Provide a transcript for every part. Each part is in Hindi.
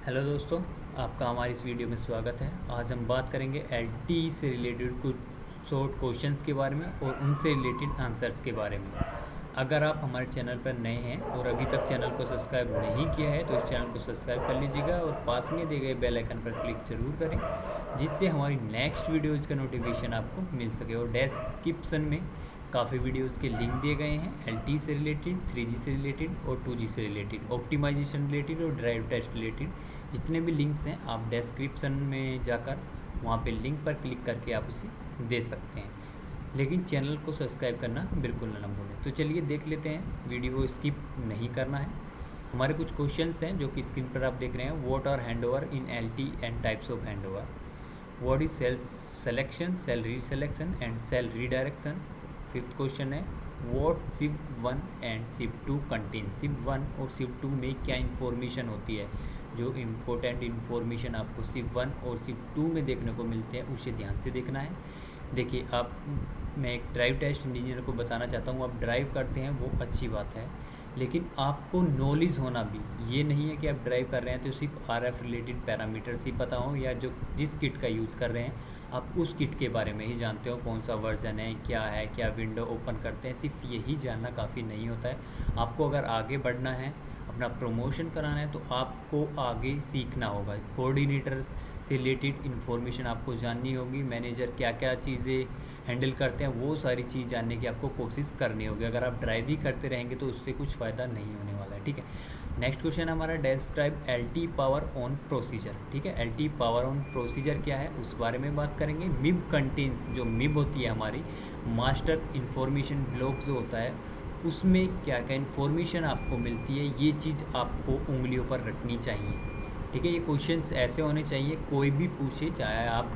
हेलो दोस्तों, आपका हमारी इस वीडियो में स्वागत है। आज हम बात करेंगे एलटीई से रिलेटेड कुछ शॉर्ट क्वेश्चंस के बारे में और उनसे रिलेटेड आंसर्स के बारे में। अगर आप हमारे चैनल पर नए हैं और अभी तक चैनल को सब्सक्राइब नहीं किया है तो इस चैनल को सब्सक्राइब कर लीजिएगा और पास में दिए गए बेल आइकन पर क्लिक जरूर करें, जिससे हमारी नेक्स्ट वीडियोज़ का नोटिफिकेशन आपको मिल सके। और डिस्क्रिप्शन में काफ़ी वीडियोज़ के लिंक दिए गए हैं एलटीई से रिलेटेड, 3G से रिलेटेड और 2G से रिलेटेड, ऑप्टिमाइजेशन रिलेटेड और ड्राइव टेस्ट रिलेटेड। जितने भी लिंक्स हैं आप डिस्क्रिप्शन में जाकर वहाँ पे लिंक पर क्लिक करके आप उसे दे सकते हैं, लेकिन चैनल को सब्सक्राइब करना बिल्कुल ना भूलें। तो चलिए देख लेते हैं, वीडियो को स्किप नहीं करना है। हमारे कुछ क्वेश्चंस हैं जो कि स्क्रीन पर आप देख रहे हैं। What are handover in LTE and types of handover. What is cell selection, cell reselection and cell redirection. Fifth question है what SIB 1 and SIB 2 contain. SIB 1 और सिप 2 में क्या इन्फॉर्मेशन होती है। जो इम्पोर्टेंट इन्फॉर्मेशन आपको सिप 1 और सिप 2 में देखने को मिलते हैं उसे ध्यान से देखना है। देखिए, आप मैं एक ड्राइव टेस्ट इंजीनियर को बताना चाहता हूँ, आप ड्राइव करते हैं वो अच्छी बात है, लेकिन आपको नॉलेज होना भी, ये नहीं है कि आप ड्राइव कर रहे हैं तो सिर्फ आरएफ रिलेटेड पैरामीटर्स ही पता हो, या जो जिस किट का यूज़ कर रहे हैं आप उस किट के बारे में ही जानते हो, कौन सा वर्जन है, क्या विंडो ओपन करते हैं। सिर्फ यही जानना काफ़ी नहीं होता है। आपको अगर आगे बढ़ना है, अपना प्रमोशन कराना है, तो आपको आगे सीखना होगा। कोऑर्डिनेटर से रिलेटेड इन्फॉर्मेशन आपको जाननी होगी, मैनेजर क्या क्या चीज़ें हैंडल करते हैं वो सारी चीज़ जानने की आपको कोशिश करनी होगी। अगर आप ड्राइव ही करते रहेंगे तो उससे कुछ फ़ायदा नहीं होने वाला है। ठीक है, नेक्स्ट क्वेश्चन हमारा describe LT power on procedure. ठीक है, एलटी पावर ऑन प्रोसीजर क्या है उस बारे में बात करेंगे। मिब कंटेन्स, जो मिब होती है हमारी मास्टर इन्फॉर्मेशन ब्लॉक जो होता है, उसमें क्या क्या इन्फॉर्मेशन आपको मिलती है, ये चीज़ आपको उंगलियों पर रखनी चाहिए। ठीक है, ये क्वेश्चंस ऐसे होने चाहिए, कोई भी पूछे, चाहे आप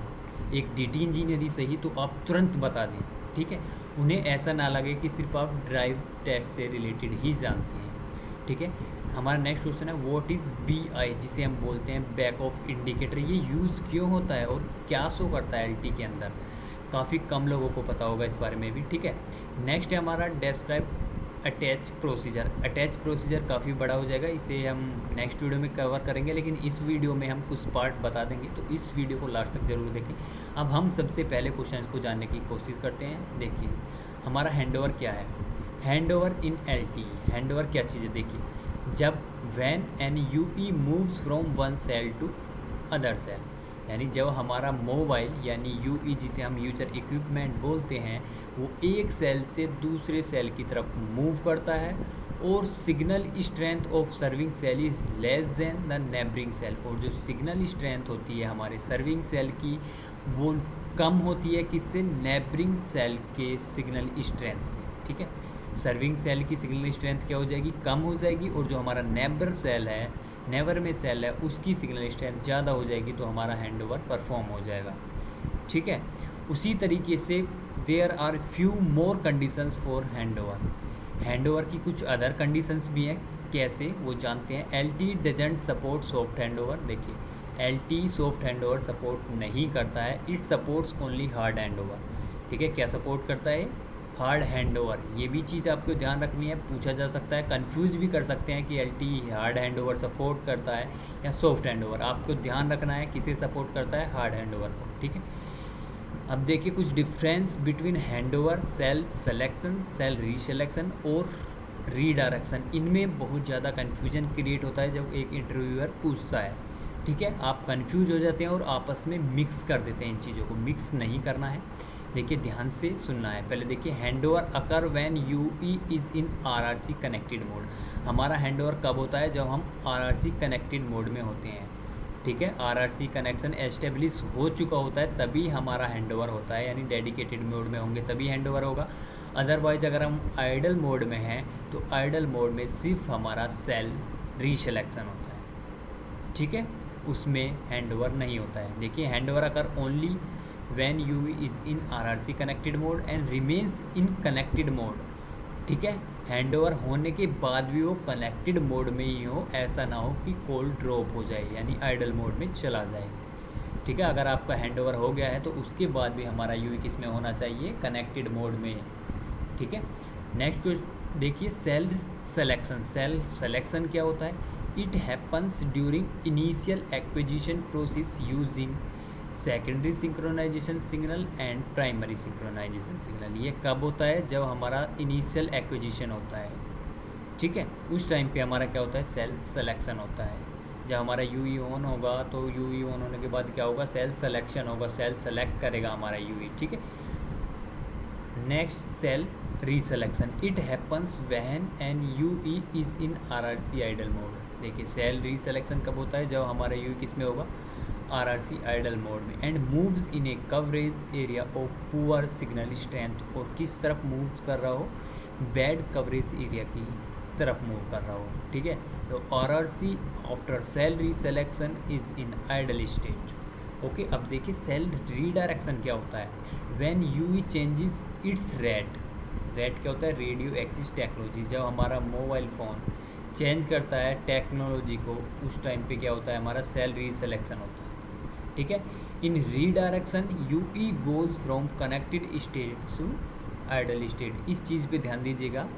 एक डीटी इंजीनियर ही सही, तो आप तुरंत बता दें। ठीक है, उन्हें ऐसा ना लगे कि सिर्फ आप ड्राइव टेस्ट से रिलेटेड ही जानते हैं। ठीक है, हमारा नेक्स्ट क्वेश्चन है व्हाट इज़ BI, जिसे हम बोलते हैं बैक ऑफ इंडिकेटर। ये यूज़ क्यों होता है और क्या शो करता है एलटी के अंदर, काफ़ी कम लोगों को पता होगा इस बारे में भी। ठीक है, नेक्स्ट है हमारा describe attach procedure. Attach procedure काफ़ी बड़ा हो जाएगा, इसे हम नेक्स्ट वीडियो में कवर करेंगे, लेकिन इस वीडियो में हम कुछ पार्ट बता देंगे, तो इस वीडियो को लास्ट तक जरूर देखें। अब हम सबसे पहले क्वेश्चन को जानने की कोशिश करते हैं। देखिए, हमारा हैंडओवर क्या है। हैंडओवर इन एलटी, हैंडओवर क्या चीज़ है। देखिए, जब when an UE moves from one cell to other cell, यानी जब हमारा मोबाइल यानी यूई, जिसे हम यूजर इक्विपमेंट बोलते हैं, वो एक सेल से दूसरे सेल की तरफ मूव करता है और signal strength of serving cell is less than the neighbouring cell. और जो सिग्नल स्ट्रेंथ होती है हमारे सर्विंग सेल की, वो कम होती है किससे, नेबरिंग सेल के सिग्नल स्ट्रेंथ से। ठीक है, सर्विंग सेल की सिग्नल स्ट्रेंथ क्या हो जाएगी, कम हो जाएगी, और जो हमारा नेबर सेल है, नेवर में सेल है, उसकी सिग्नल स्ट्रेंथ ज़्यादा हो जाएगी, तो हमारा हैंडओवर परफॉर्म हो जाएगा। ठीक है, उसी तरीके से there are few more conditions for handover. Handover की कुछ अदर कंडीशंस भी हैं, कैसे वो जानते हैं। LT doesn't support soft handover. देखिए, एलटी सॉफ्ट हैंडओवर सपोर्ट नहीं करता है, it supports only hard handover. ठीक है, क्या सपोर्ट करता है, हार्ड हैंडओवर। ये भी चीज़ आपको ध्यान रखनी है, पूछा जा सकता है, कंफ्यूज भी कर सकते हैं कि एलटी हार्ड हैंडओवर सपोर्ट करता है या सॉफ्ट हैंडओवर। आपको ध्यान रखना है किसे सपोर्ट करता है, हार्ड हैंडओवर को। ठीक है, अब देखिए कुछ difference between handover, cell selection, cell reselection और रीडायरेक्शन। इनमें बहुत ज़्यादा कन्फ्यूजन क्रिएट होता है जब एक इंटरव्यूअर पूछता है। ठीक है, आप कंफ्यूज हो जाते हैं और आपस में मिक्स कर देते हैं। इन चीज़ों को मिक्स नहीं करना है। देखिए, ध्यान से सुनना है। पहले देखिए, handover occur when UE is in RRC connected mode. हमारा हैंडओवर कब होता है, जब हम आरआरसी कनेक्टेड मोड में होते हैं। ठीक है, आरआरसी कनेक्शन एस्टेब्लिश हो चुका होता है तभी हमारा हैंडओवर होता है, यानी डेडिकेटेड मोड में होंगे तभी हैंडओवर होगा। अदरवाइज अगर हम आइडल मोड में हैं तो आइडल मोड में सिर्फ हमारा सेल रीसेलेक्शन होता है। ठीक है, उसमें हैंडओवर नहीं होता है। देखिए, handover occur only when UV is in RRC connected mode and remains in connected mode। ठीक है, हैंडओवर होने के बाद भी वो कनेक्टेड मोड में ही हो, ऐसा ना हो कि कॉल ड्रॉप हो जाए यानी आइडल मोड में चला जाए। ठीक है, अगर आपका हैंडओवर हो गया है तो उसके बाद भी हमारा यूवी किस में होना चाहिए, कनेक्टेड मोड में। ठीक है, नेक्स्ट देखिए, सेल सेलेक्शन। सेल सेलेक्शन क्या होता है, it happens during initial acquisition process using secondary synchronisation signal and primary synchronisation signal. ये कब होता है? जब हमारा इनिशियल एक्विजिशन होता है, ठीक है, उस टाइम पे हमारा क्या होता है? सेल सिलेक्शन होता है। जब हमारा यूई ऑन होगा तो यूई ऑन होने के बाद क्या होगा? सेल सिलेक्शन होगा, सेल सेलेक्ट करेगा हमारा यूई, ठीक है। Next, cell reselection. It happens when an UE is in RRC idle mode. देखिए, सेल रीसेलेक्शन कब होता है? जब हमारा यूई किस में होगा? आरआरसी आइडल मोड में। And moves in a coverage area of poor signal strength. और किस तरफ मूव कर रहा हो? बैड कवरेज एरिया की तरफ मूव कर रहा हो, ठीक है। तो RRC after cell reselection is in idle state. Okay, अब देखिए सेल रीडायरेक्शन क्या होता है? When UE changes its RAT क्या होता है? Radio access technology. जब हमारा मोबाइल फ़ोन चेंज करता है टेक्नोलॉजी को, उस टाइम पे क्या होता है? हमारा सेल रीसेलेक्शन होता है, ठीक है। In redirection UE goes from connected state to idle state. इस चीज़ पे ध्यान दीजिएगा।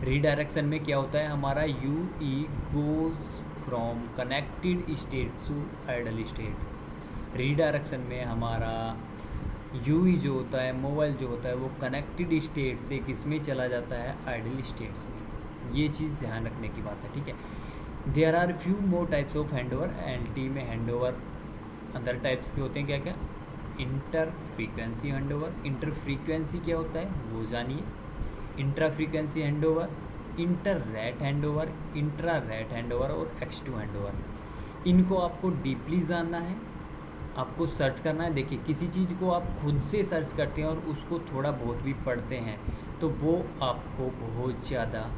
रीडायरेक्शन में क्या होता है? हमारा UE goes from connected state to idle state. Redirection में हमारा यूई जो होता है, मोबाइल जो होता है, वो कनेक्टेड स्टेट से किस में चला जाता है? आइडल स्टेट्स में। ये चीज़ ध्यान रखने की बात है, ठीक है। There are few more types of handover. LTE में हैंडओवर अदर टाइप्स के होते हैं, क्या क्या? Inter frequency handover. Inter frequency क्या होता है वो जानिए। Intra frequency handover, inter RAT handover, intra RAT handover और एक्स2 हैंडओवर। इनको आपको डीपली जानना है, आपको सर्च करना है। देखिए, किसी चीज़ को आप खुद से सर्च करते हैं और उसको थोड़ा बहुत भी पढ़ते हैं तो वो आपको बहुत ज़्यादा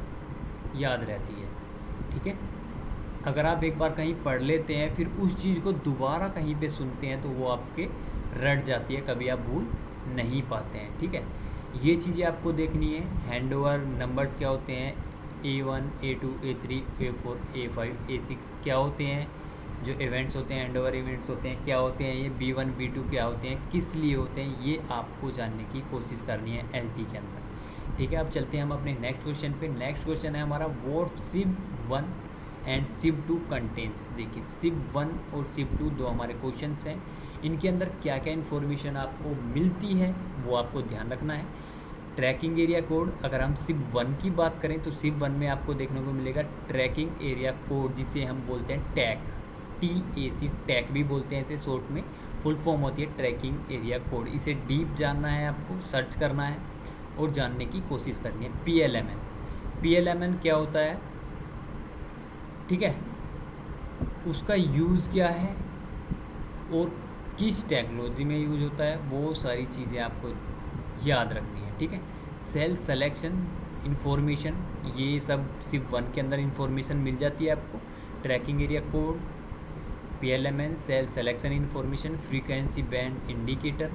याद रहती है, ठीक है। अगर आप एक बार कहीं पढ़ लेते हैं, फिर उस चीज़ को दोबारा कहीं पे सुनते हैं तो वो आपके रट जाती है, कभी आप भूल नहीं पाते हैं, ठीक है। ये चीज़ें आपको देखनी है। हैंडओवर नंबर्स क्या होते हैं? A1, A2, A3, A4, A5, A6 क्या होते हैं? जो इवेंट्स होते हैं, हैंडओवर इवेंट्स होते हैं, क्या होते हैं? ये B1, B2 क्या होते हैं, किस लिए होते हैं, ये आपको जानने की कोशिश करनी है एलटी के अंदर, ठीक है। अब चलते हैं हम अपने नेक्स्ट क्वेश्चन पे। नेक्स्ट क्वेश्चन है हमारा what SIP1 and SIP2 contents. देखिए, SIP1 और SIP2 दो हमारे क्वेश्चंस हैं। इनके अंदर क्या क्या इन्फॉर्मेशन आपको मिलती है वो आपको ध्यान रखना है। ट्रैकिंग एरिया कोड, अगर हम SIP1 की बात करें तो SIP1 में आपको देखने को मिलेगा ट्रैकिंग एरिया कोड, जिसे हम बोलते हैं टैक, TAC, टैक भी बोलते हैं इसे शॉर्ट में। फुल फॉर्म होती है ट्रैकिंग एरिया कोड। इसे डीप जानना है, आपको सर्च करना है और जानने की कोशिश करनी है। PLMN क्या होता है, ठीक है, उसका यूज़ क्या है और किस टेक्नोलॉजी में यूज होता है, वो सारी चीज़ें आपको याद रखनी है, ठीक है। सेल सिलेक्शन इन्फॉर्मेशन, ये सब SIP1 के अंदर इन्फॉर्मेशन मिल जाती है आपको। Tracking area code, PLMN, cell selection information, frequency band indicator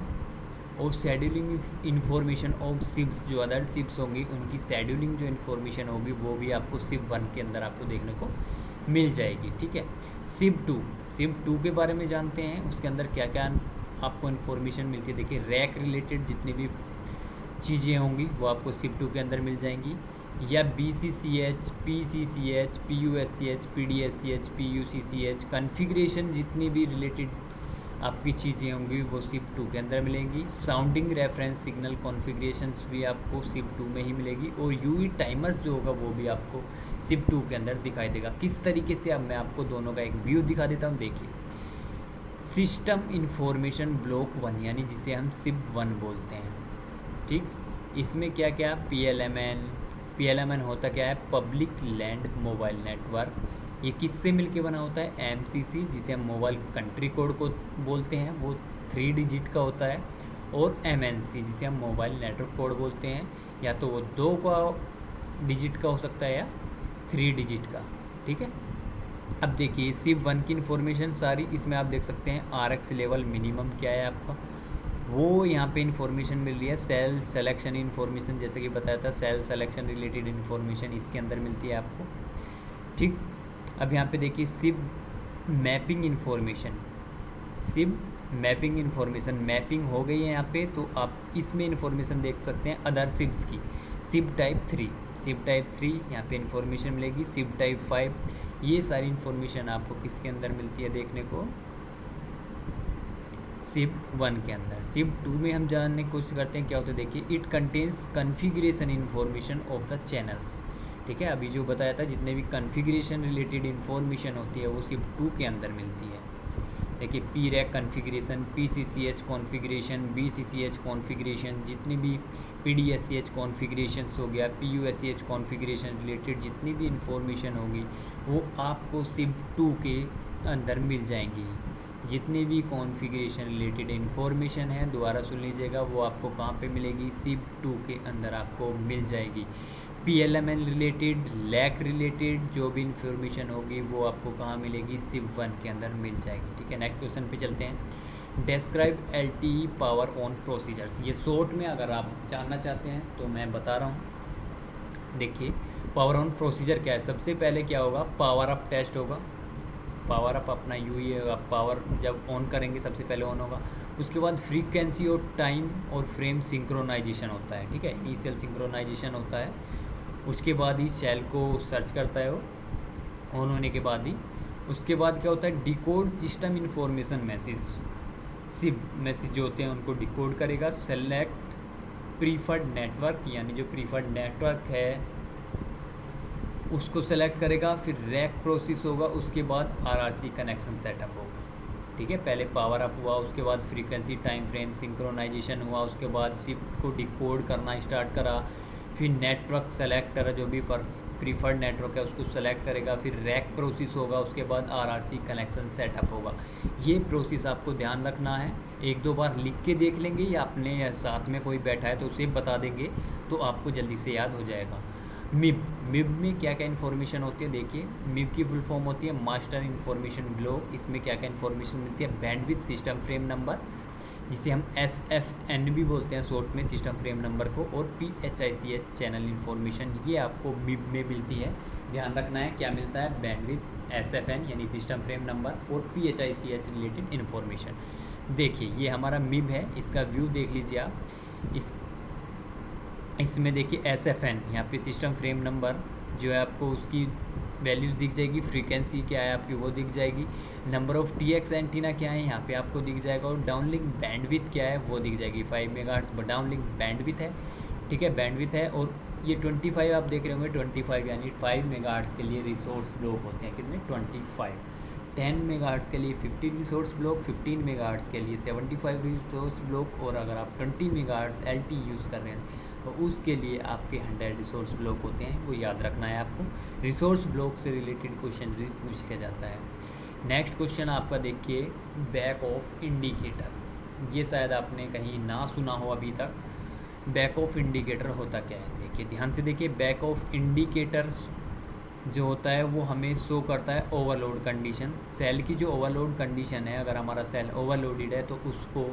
और शेड्यूलिंग इन्फॉर्मेशन ऑफ SIPs। जो अदर SIPs होंगी उनकी शेड्यूलिंग जो इन्फॉर्मेशन होगी वो भी आपको SIP1 के अंदर आपको देखने को मिल जाएगी, ठीक है। SIP2 के बारे में जानते हैं, उसके अंदर क्या क्या आपको इन्फॉर्मेशन मिलती है। देखिए, रैक रिलेटेड जितनी भी चीज़ें होंगी वो आपको SIP2 के अंदर मिल जाएंगी, या BCCH, PCCH, PUSCH, PDSCH, PUCCH configuration जितनी भी रिलेटेड आपकी चीज़ें होंगी वो SIP2 के अंदर मिलेंगी। साउंडिंग रेफरेंस सिग्नल कॉन्फ़िगरेशंस भी आपको SIP2 में ही मिलेगी, और यूई टाइमर्स जो होगा वो भी आपको SIP2 के अंदर दिखाई देगा। किस तरीके से, अब मैं आपको दोनों का एक व्यू दिखा देता हूँ। देखिए, सिस्टम इंफॉर्मेशन ब्लॉक 1 यानी जिसे हम SIP1 बोलते हैं, ठीक। इसमें क्या क्या? PLMN होता क्या है? Public land mobile network. ये किससे मिलके बना होता है? MCC, जिसे हम मोबाइल कंट्री कोड को बोलते हैं, वो 3 डिजिट का होता है, और MNC जिसे हम मोबाइल नेटवर्क कोड बोलते हैं, या तो वो 2 का डिजिट का हो सकता है या 3 डिजिट का, ठीक है। अब देखिए, SIP1 की इन्फॉर्मेशन सारी इसमें आप देख सकते हैं। RX लेवल मिनिमम क्या है आपका, वो यहाँ पे इन्फॉर्मेशन मिल रही है। सेल सिलेक्शन इन्फॉर्मेशन, जैसे कि बताया था, सेल सिलेक्शन रिलेटेड इन्फॉर्मेशन इसके अंदर मिलती है आपको, ठीक। अब यहाँ पे देखिए SIP mapping information, SIP mapping information, mapping हो गई है यहाँ पे, तो आप इसमें इन्फॉर्मेशन देख सकते हैं अदर SIPs की। SIP टाइप 3 यहाँ पे इन्फॉर्मेशन मिलेगी। SIP टाइप 5 ये सारी इन्फॉर्मेशन आपको किसके अंदर मिलती है देखने को, सिप 1 के अंदर। सिप 2 में हम जानने की कोशिश करते हैं क्या होता है। देखिए, it contains configuration information of the channels. ठीक है, अभी जो बताया था जितने भी कन्फिग्रेशन रिलेटेड इन्फॉर्मेशन होती है वो सिप 2 के अंदर मिलती है। देखिए, P rack configuration, PCCH configuration, BCCH configuration, जितनी भी PDSCH कॉन्फ़िगरेशंस हो गया, PUSCH कॉन्फ़िगरेशन रिलेटेड जितनी भी इंफॉर्मेशन होगी वो आपको सिप 2 के अंदर मिल जाएंगी। जितनी भी कॉन्फ़िगरेशन रिलेटेड इन्फॉर्मेशन है, दोबारा सुन लीजिएगा, वो आपको कहाँ पे मिलेगी, सिप 2 के अंदर आपको मिल जाएगी। PLMN रिलेटेड, लैक रिलेटेड जो भी इंफॉर्मेशन होगी वो आपको कहाँ मिलेगी, सिप 1 के अंदर मिल जाएगी। ठीक है, नेक्स्ट क्वेश्चन पे चलते हैं। Describe LTE power on procedures. ये शॉर्ट में अगर आप जानना चाहते हैं तो मैं बता रहा हूँ। देखिए, पावर ऑन प्रोसीजर क्या है। सबसे पहले क्या होगा, पावर अप टेस्ट होगा। पावर अप अपना यूई होगा, पावर जब ऑन करेंगे सबसे पहले ऑन होगा। उसके बाद फ्रीक्वेंसी और टाइम और फ्रेम सिंक्रोनाइजेशन होता है। ठीक है, इनिशियल सिंक्रोनाइजेशन होता है। उसके बाद ही सेल को सर्च करता है वो ऑन होने के बाद ही। उसके बाद क्या होता है, decode system information message. SIB message जो होते हैं उनको डिकोड करेगा। सेलेक्ट प्रीफर्ड नेटवर्क, यानी जो प्रीफर्ड नेटवर्क है उसको सेलेक्ट करेगा। फिर रैक प्रोसेस होगा, उसके बाद RRC कनेक्शन सेटअप होगा। ठीक है, पहले पावर अप हुआ, उसके बाद फ्रीक्वेंसी टाइम फ्रेम सिंक्रोनाइजेशन हुआ, उसके बाद सिप को डिकोड करना स्टार्ट करा। फिर नेटवर्क सेलेक्ट करा, जो भी प्रीफर्ड नेटवर्क है उसको सेलेक्ट करेगा। फिर रैक प्रोसेस होगा, उसके बाद RRC कनेक्शन सेटअप होगा। ये प्रोसेस आपको ध्यान रखना है। एक दो बार लिख के देख लेंगे या अपने साथ में कोई बैठा है तो उसे बता देंगे तो आपको जल्दी से याद हो जाएगा। मिब में क्या क्या इन्फॉर्मेशन होती है। देखिए, मिब की फुल फॉर्म होती है मास्टर इन्फॉर्मेशन ब्लॉक। इसमें क्या क्या इन्फॉर्मेशन मिलती है, बैंडविड्थ सिस्टम फ्रेम नंबर, जिसे हम SFN भी बोलते हैं शॉर्ट में, सिस्टम फ्रेम नंबर को, और PHICH चैनल इन्फॉर्मेशन, ये आपको मिब में मिलती है। ध्यान रखना है क्या मिलता है, बैंडविड्थ, SFN यानी सिस्टम फ्रेम नंबर, और PHICH रिलेटेड इन्फॉर्मेशन। देखिए, ये हमारा मिब है, इसका व्यू देख लीजिए आप। इसमें देखिए SFN, यहाँ पे सिस्टम फ्रेम नंबर जो है आपको उसकी वैल्यूज़ दिख जाएगी। फ्रीक्वेंसी क्या है आपकी वो दिख जाएगी। नंबर ऑफ़ TX एंटीना क्या है यहाँ पे आपको दिख जाएगा। और डाउनलिंक बैंडविड्थ क्या है वो दिख जाएगी। 5 मेगाहर्ट्ज़ डाउनलिंक बैंडविड्थ है। ठीक है, बैंडविड्थ है। और ये 25 आप देख रहे होंगे, 25 यानी 5 मेगाहर्ट्ज़ के लिए रिसोर्स ब्लॉक होते हैं। कितने, 25। 10 मेगाहर्ट्ज़ के लिए 15 रिसोर्स ब्लॉक, 15 मेगाहर्ट्ज़ के लिए 75 रिसोर्स ब्लॉक, और अगर आप 20 मेगाहर्ट्ज़ LTE यूज़ कर रहे हैं तो उसके लिए आपके 100 रिसोर्स ब्लॉक होते हैं। वो याद रखना है आपको। रिसोर्स ब्लॉक से रिलेटेड क्वेश्चन भी पूछ लिया जाता है। नेक्स्ट क्वेश्चन आपका देखिए, बैक ऑफ इंडिकेटर। ये शायद आपने कहीं ना सुना हो अभी तक। बैक ऑफ इंडिकेटर होता क्या है, देखिए ध्यान से देखिए। बैक ऑफ इंडिकेटर्स जो होता है वो हमें शो करता है ओवरलोड कंडीशन। सेल की जो ओवरलोड कंडीशन है, अगर हमारा सेल ओवरलोडेड है तो उसको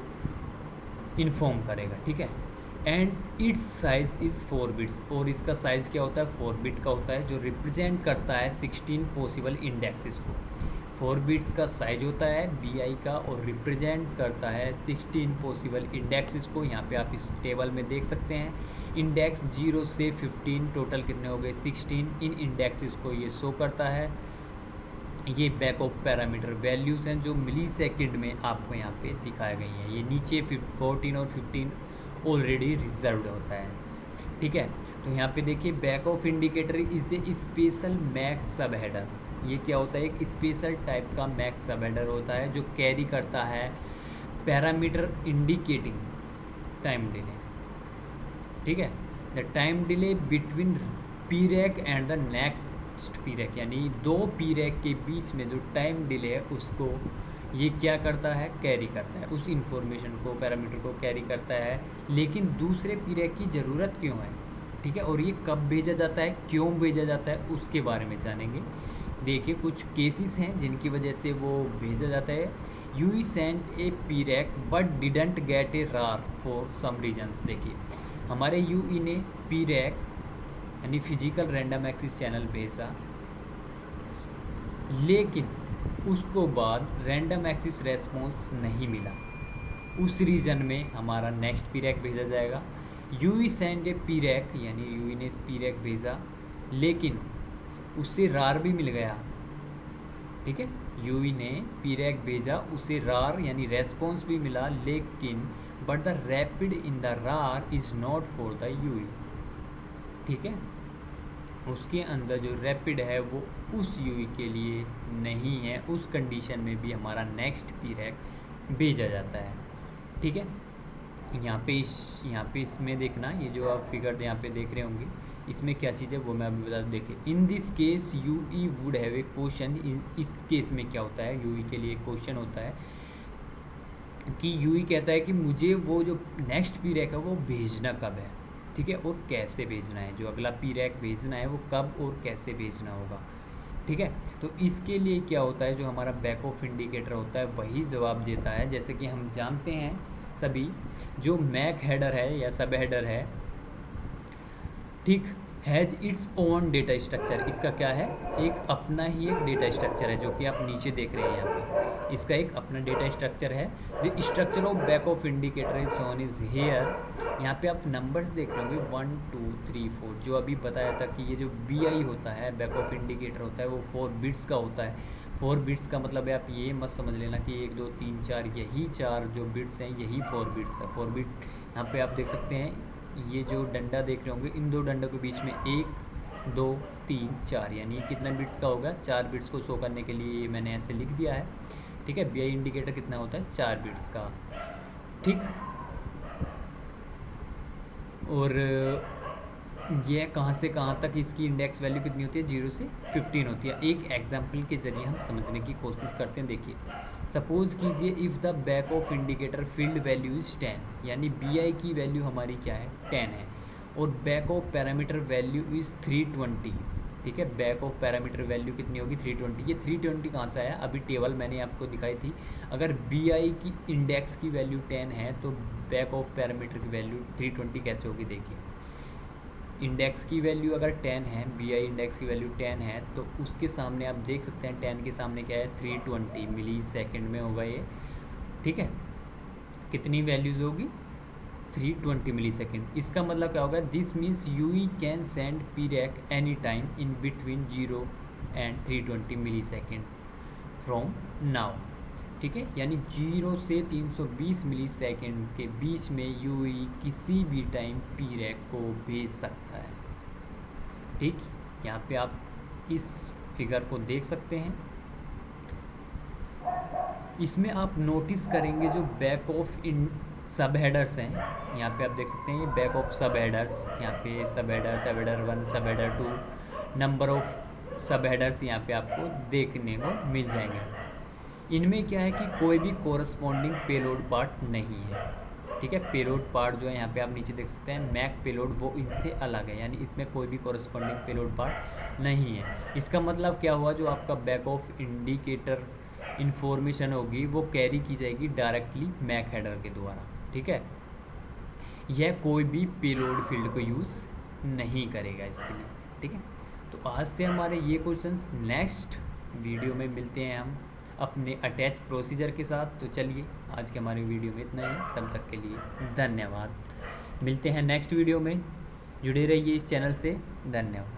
इन्फॉर्म करेगा। ठीक है, and it's size is 4 bits. और इसका साइज़ क्या होता है, 4 बिट का होता है, जो रिप्रेजेंट करता है 16 पॉसिबल इंडेक्सेस को। 4 बिट्स का साइज होता है BI का, और रिप्रेजेंट करता है 16 पॉसिबल इंडेक्सेस को। यहाँ पे आप इस टेबल में देख सकते हैं, इंडेक्स 0 से 15 टोटल कितने हो गए, 16। इन इंडेक्सेस को ये शो करता है। ये बैक ऑफ पैरामीटर वैल्यूज़ हैं जो मिली सेकेंड में आपको यहाँ पे दिखाई गई हैं। ये नीचे 14 और 15 ऑलरेडी रिजर्व्ड होता है। ठीक है, तो यहाँ पे देखिए, back off indicator is a special MAC sub header. ये क्या होता है, एक स्पेशल टाइप का मैक सब हेडर होता है जो कैरी करता है पैरामीटर इंडिकेटिंग टाइम डिले। ठीक है, the time delay between PRACH and the next PRACH, यानी 2 पीरैक के बीच में जो टाइम डिले है उसको ये क्या करता है, कैरी करता है। उस इंफॉर्मेशन को, पैरामीटर को कैरी करता है। लेकिन दूसरे पीरैक की ज़रूरत क्यों है, ठीक है, और ये कब भेजा जाता है, क्यों भेजा जाता है, उसके बारे में जानेंगे। देखिए, कुछ केसेस हैं जिनकी वजह से वो भेजा जाता है। You sent a PRACH but didn't get a RAR for some regions. देखिए, हमारे यूई ने पीरैक यानी फिजिकल रैंडम एक्सेस चैनल भेजा, लेकिन उसको बाद रैंडम एक्सेस रेस्पॉन्स नहीं मिला। उस रीजन में हमारा नेक्स्ट पीरैक भेजा जाएगा। यूई सेंड ए पीरैक, यानी यूई ने पीरैक भेजा लेकिन उससे रार भी मिल गया, ठीक है, यूई ने पीरैक भेजा, उसे रार यानी रेस्पॉन्स भी मिला, लेकिन but the RAPID in the RAR is not for the UE. ठीक है, उसके अंदर जो रैपिड है वो उस यूई के लिए नहीं है, उस कंडीशन में भी हमारा नेक्स्ट पीरैक भेजा जाता है। ठीक है, यहाँ पे इसमें देखना, ये जो आप फिगर यहाँ पे देख रहे होंगे, इसमें क्या चीज़ है वो मैं अभी बता दूँ। देखिए, in this case you E would have a question. इस केस में क्या होता है, यूई के लिए क्वेश्चन होता है कि यूई कहता है कि मुझे वो जो नेक्स्ट पीरैक है वो भेजना कब है, ठीक है, और कैसे भेजना है, जो अगला पीरैक भेजना है वो कब और कैसे भेजना होगा। ठीक है, तो इसके लिए क्या होता है, जो हमारा बैक ऑफ इंडिकेटर होता है वही जवाब देता है। जैसे कि हम जानते हैं सभी, जो मैक हेडर है या सब हेडर है, ठीक, has its own data structure. इसका क्या है, एक अपना ही एक डेटा स्ट्रक्चर है, जो कि आप नीचे देख रहे हैं यहाँ पे, इसका एक अपना डेटा स्ट्रक्चर है। The structure of back off indicator is shown is here. यहाँ पे आप नंबर्स देख रहे होंगे 1 2 3 4, जो अभी बताया था कि ये जो BI होता है, बैक ऑफ इंडिकेटर होता है, वो 4 बिट्स का होता है। 4 बिट्स का मतलब है, आप ये मत समझ लेना कि 1 2 3 4, यही 4 जो बिट्स हैं यही 4 बिट्स है। 4 बिट यहाँ पे आप देख सकते हैं, ये जो डंडा देख रहे होंगे, इन दो डंडों के बीच में 1 2 3 4, यानी कितना बिट्स का होगा, 4 बिट्स को शो करने के लिए मैंने ऐसे लिख दिया है। ठीक है, BI इंडिकेटर कितना होता है, 4 बिट्स का। ठीक, और ये कहाँ से कहाँ तक इसकी इंडेक्स वैल्यू कितनी होती है, 0 से 15 होती है। एक एग्जाम्पल के ज़रिए हम समझने की कोशिश करते हैं। देखिए, सपोज़ कीजिए if the back off indicator field value is 10, यानी BI की वैल्यू हमारी क्या है, 10 है, और back of parameter value is 320। ठीक है, बैक ऑफ पैरामीटर वैल्यू कितनी होगी, 320। ये 320 कहाँ से आया, अभी टेबल मैंने आपको दिखाई थी। अगर BI की इंडेक्स की वैल्यू 10 है तो बैक ऑफ पैरामीटर की वैल्यू 320 कैसे होगी। देखिए, इंडेक्स की वैल्यू अगर 10 है, BI इंडेक्स की वैल्यू 10 है, तो उसके सामने आप देख सकते हैं 10 के सामने क्या है, 320 मिली सेकेंड में होगा ये। ठीक है, कितनी वैल्यूज़ होगी, 320 मिली सेकेंड। इसका मतलब क्या होगा, this means UE can send PRACH any time in between 0 and 320 millisecond from now. ठीक है, यानी 0 से 320 मिली सेकेंड के बीच में यूई किसी भी टाइम पीरैक को भेज सकता है। ठीक, यहाँ पे आप इस फिगर को देख सकते हैं। इसमें आप नोटिस करेंगे जो बैक ऑफ इन सब हेडर्स हैं, यहाँ पे आप देख सकते हैं ये बैक ऑफ सब हेडर्स, यहाँ पे सब हेडर 1, सब हेडर 2, नंबर ऑफ सब हेडर्स यहाँ पे आपको देखने को मिल जाएंगे। इनमें क्या है कि कोई भी कोरस्पॉन्डिंग पेलोड पार्ट नहीं है। ठीक है, पेलोड पार्ट जो है यहाँ पे आप नीचे देख सकते हैं, मैक पेलोड, वो इनसे अलग है, यानी इसमें कोई भी कोरस्पॉन्डिंग पेलोड पार्ट नहीं है। इसका मतलब क्या हुआ, जो आपका बैक ऑफ इंडिकेटर इन्फॉर्मेशन होगी वो कैरी की जाएगी डायरेक्टली मैक हेडर के द्वारा। ठीक है, यह कोई भी पेलोड फील्ड को यूज़ नहीं करेगा इसके लिए। ठीक है, तो आज से हमारे ये क्वेश्चंस, नेक्स्ट वीडियो में मिलते हैं हम अपने अटैच प्रोसीजर के साथ। तो चलिए, आज के हमारे वीडियो में इतना ही, तब तक के लिए धन्यवाद। मिलते हैं नेक्स्ट वीडियो में, जुड़े रहिए इस चैनल से। धन्यवाद।